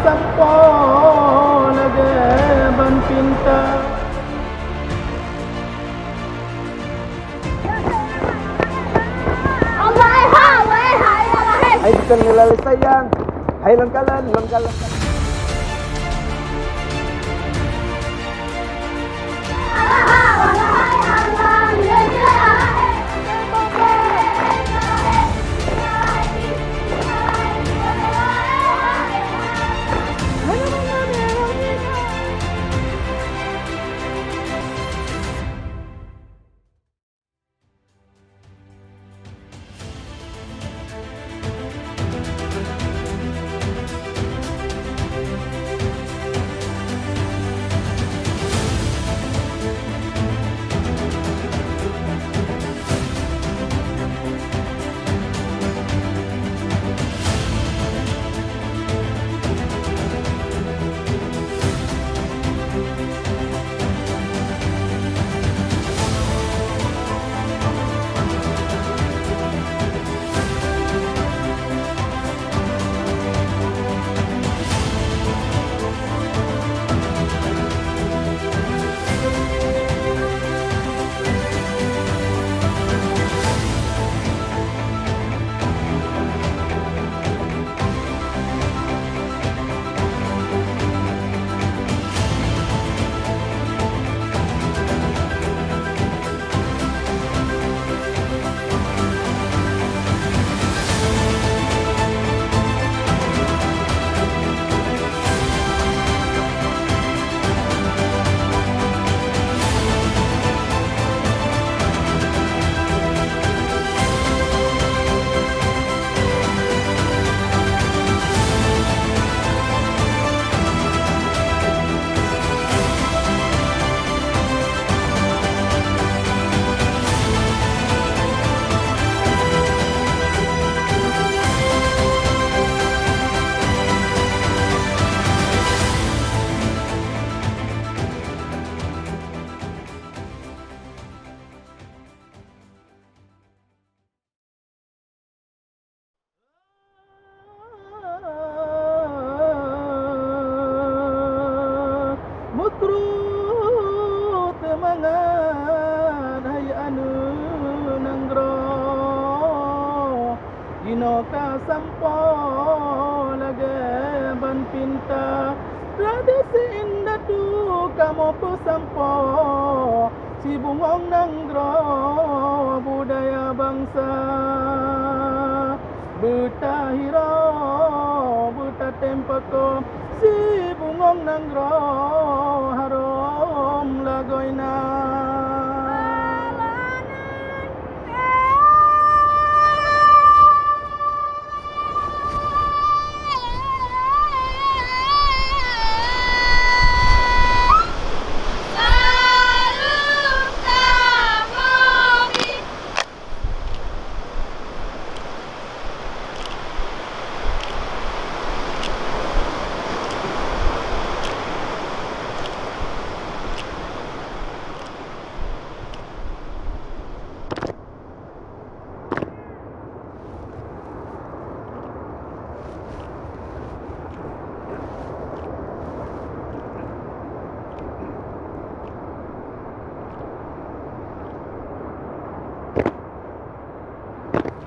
sampo lagi ban pinta. Ay bukan nilalis sayang. Ay langkalan. Mutrut mangan hay anu nanggro Inoka sampo lagi ban pinta. Tradisi indah tu kamu pesampo si bungong nanggro budaya bangsa Betahiro buta tempako si bungong nanggro harom lagoina.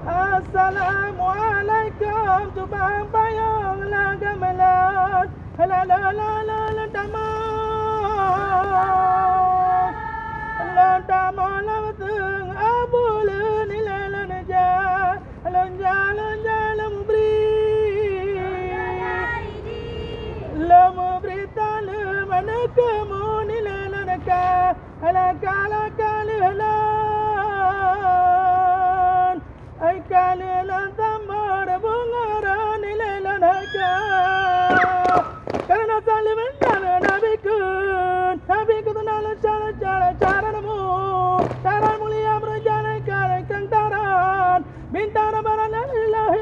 Assalamualaikum tubang payung laga melat la dama la teng abul ni la ja la mubri tal mana kamu ni la ka la ay kalilan tambar bungaran ilelan haka karena saliman nabi kun nala cara namu cara mulia berjalan kare kantaran bintara barana ilahi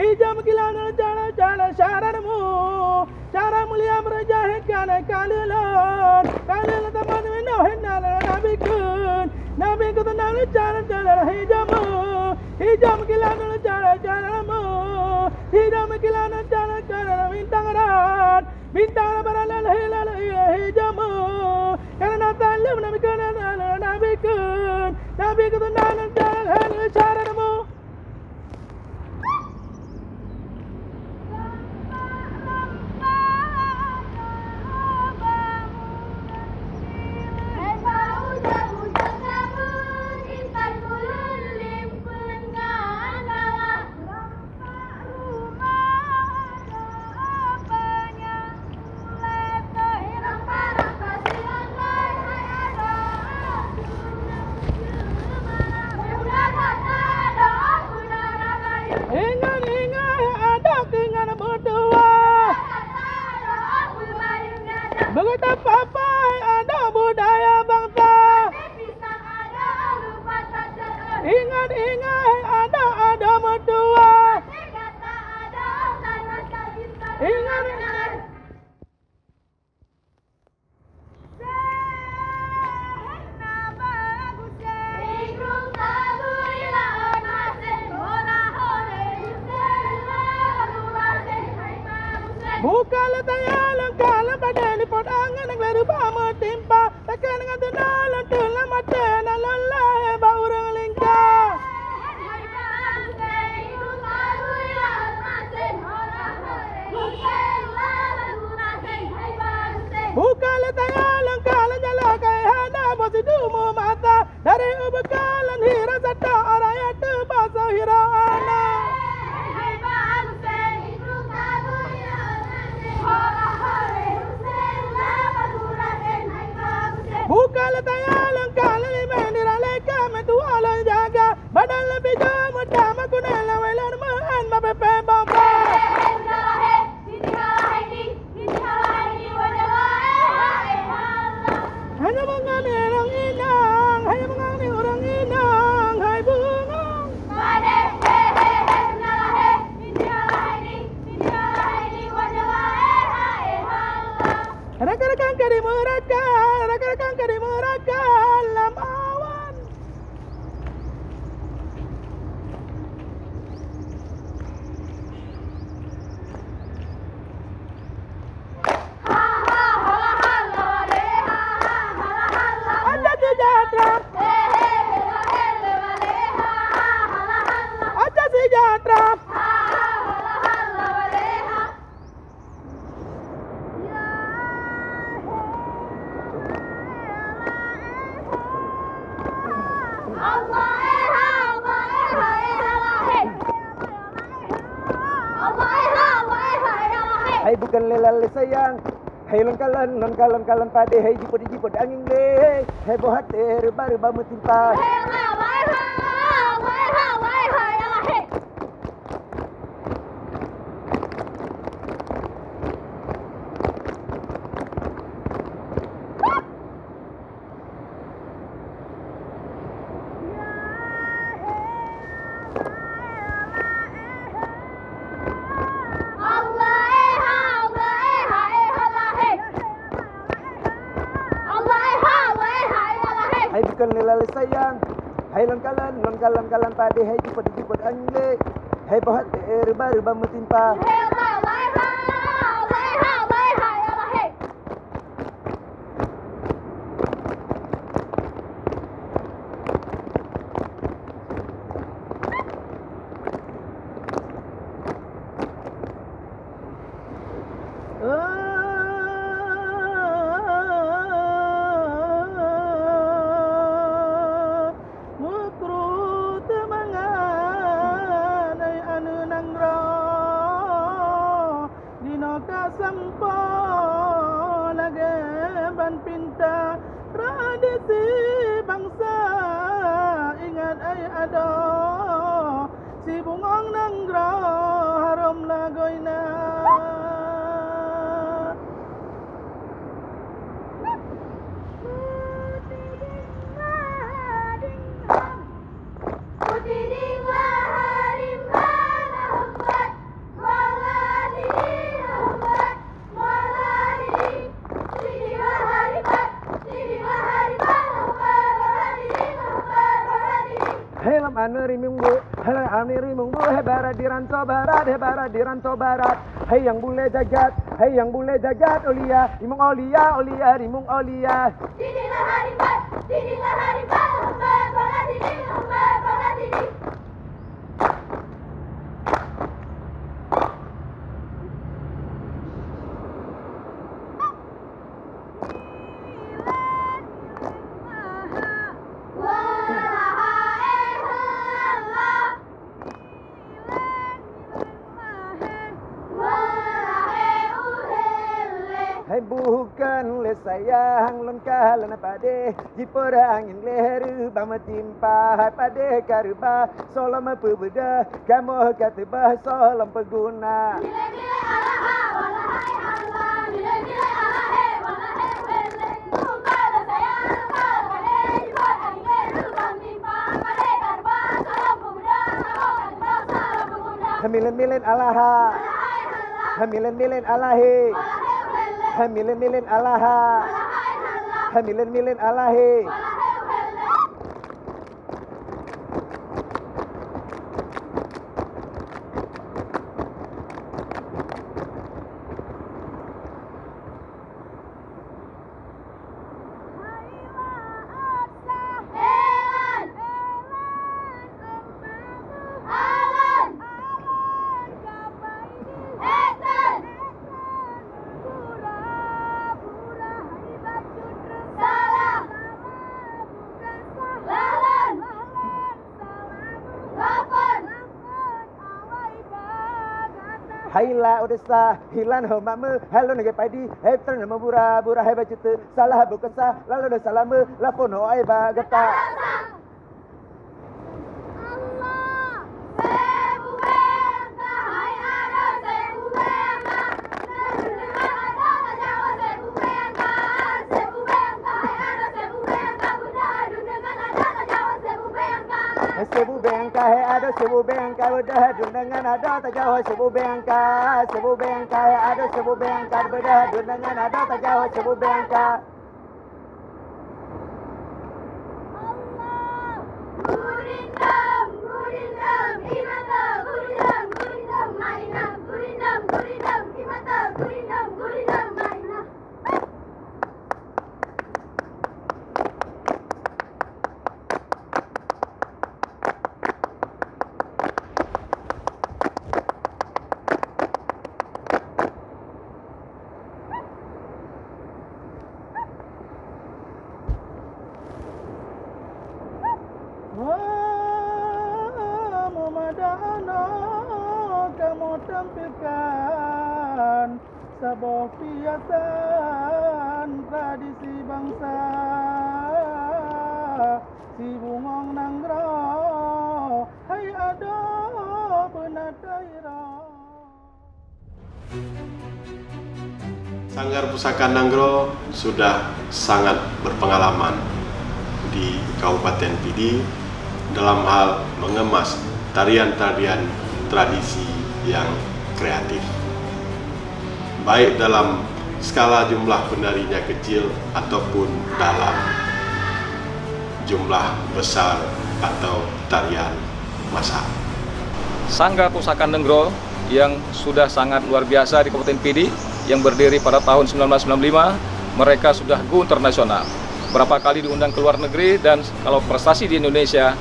ijam kilan cara namu cara mulia berjalan kare kalilan taman minau henala nabi kun nala cara hijam kilan cara namu Tidak mengkilan cara cara bintang rat bintang baralah hilal hijamu karena talim nabi kana nabi kun nanan jalan syaradamu begitu papai ada budaya bangsa. Ingat ada mertua. Ingat bukan tayalan kalah pada lipot angin yang lalu bama timpa takkan dengan tenalan telah mata nalalai ba urang lingkar bukan tayalan kalah jala kai hana bosidumu mata dari ubekalan hira sata araya tu basa hira ana bukan tayalan kalah limen diraleka metuala jaga badan lebih jauh utama kunela welan man mapepe bamba hanya mengani orang inang hanya mengani orang inang hai bungong rekan-rekan kadi mereka lam awan ada sejahtera ada sejahtera Hai bukan lelale sayang, hai lengkalan pade, hai jipot angin deh, hai bohat baru bamu timpa. Hai bukan lelale sayang, hai lengkalan pade, hai jipot angin deh, hai bohat baru bamu timpa. Sampo lagi ban pinta tradisi bangsa ingat ay ada si bungong nanggro harum lagoyna Hey, ane rimungbu, hele ane rimungbu, he barat di rantau barat, he barat di rantau barat. Hei yang bule jagat, olia, rimung olia, olia, rimung olia. Dinilah hari ber, bola dini, bola dini. Hai bukan le sayang lon kalan pade jipora angin leher bama timpa hai pade karba solam pebeda kamu katba solam peguna Nilai-nilai alaha walahai Allah, nilai-nilai alahe walahe wele. Bukan le sayang lokal pade jipora angin leher bama timpa pade karba solam pebeda kamu katba solam peguna. hamilen alaha Walahai Allah, hamilen alahe walahe wele. hamilen alaha Walahai Allah, hamilen alahe. walahe wele. Haila odesa hilan ho mamu halo nege padi hai tren mabura bura hai bacute salah bukasa lalu de salamu lapon ho ai ba gata sebu bengka hai ada sebu bengka udah dundangan ada tak jauh sebu bengka hai ada sebu bengka udah dundangan ada tak jauh sebu bengka. Memadana kamu tampilkan sebuah hiasan tradisi bangsa si bungong nanggro hai ada benadaira. Sanggar Pusaka Nanggro sudah sangat berpengalaman di Kabupaten Pidi dalam hal mengemas tarian-tarian tradisi yang kreatif. Baik dalam skala jumlah penarinya kecil ataupun dalam jumlah besar atau tarian massal. Sanggar Pusaka Nanggro yang sudah sangat luar biasa di Kabupaten Pidi yang berdiri pada tahun 1995, mereka sudah go internasional. Berapa kali diundang ke luar negeri dan kalau prestasi di Indonesia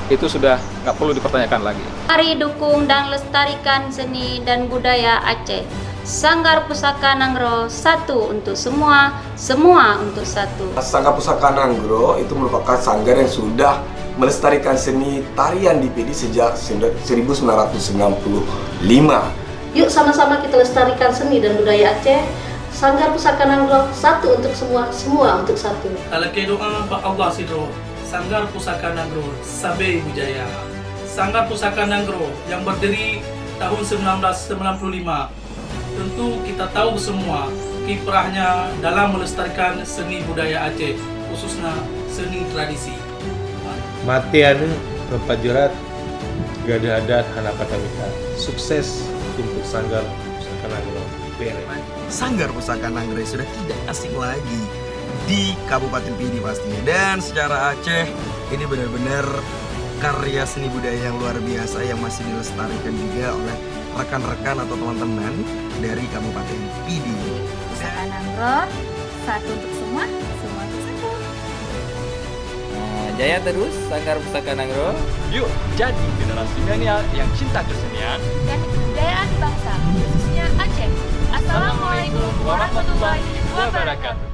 itu sudah nggak perlu dipertanyakan lagi. Mari dukung dan lestarikan seni dan budaya Aceh. Sanggar Pusaka Nanggro, satu untuk semua, semua untuk satu. Sanggar Pusaka Nanggro itu merupakan sanggar yang sudah melestarikan seni tarian di Pidi sejak 1995. Yuk sama-sama kita lestarikan seni dan budaya Aceh. Sanggar Pusaka Nanggro, satu untuk semua, semua untuk satu. Kalau doa Pak Allah Sidro, Sanggar Pusaka Nanggro, Sabe Bujaya. Sanggar Pusaka Nanggro yang berdiri tahun 1995. Tentu kita tahu semua kiprahnya dalam melestarikan seni budaya Aceh, khususnya seni tradisi. Matian Kepajurat Gada Adat Hanapan Tamita. Sukses untuk Sanggar Pusaka Nanggro. Sanggar Pusaka Nanggro sudah tidak asing lagi di Kabupaten Pidi pastinya, dan secara Aceh ini benar-benar karya seni budaya yang luar biasa yang masih dilestarikan juga oleh rekan-rekan atau teman-teman dari Kabupaten Pidi. Pusaka Nanggro, satu untuk semua, semua untuk satu. Jaya terus Sanggar Pusaka Nanggro. Yuk jadi generasi milenial yang cinta kesenian Dan kebudayaan bangsa, khususnya Aceh. Assalamualaikum warahmatullahi wabarakatuh.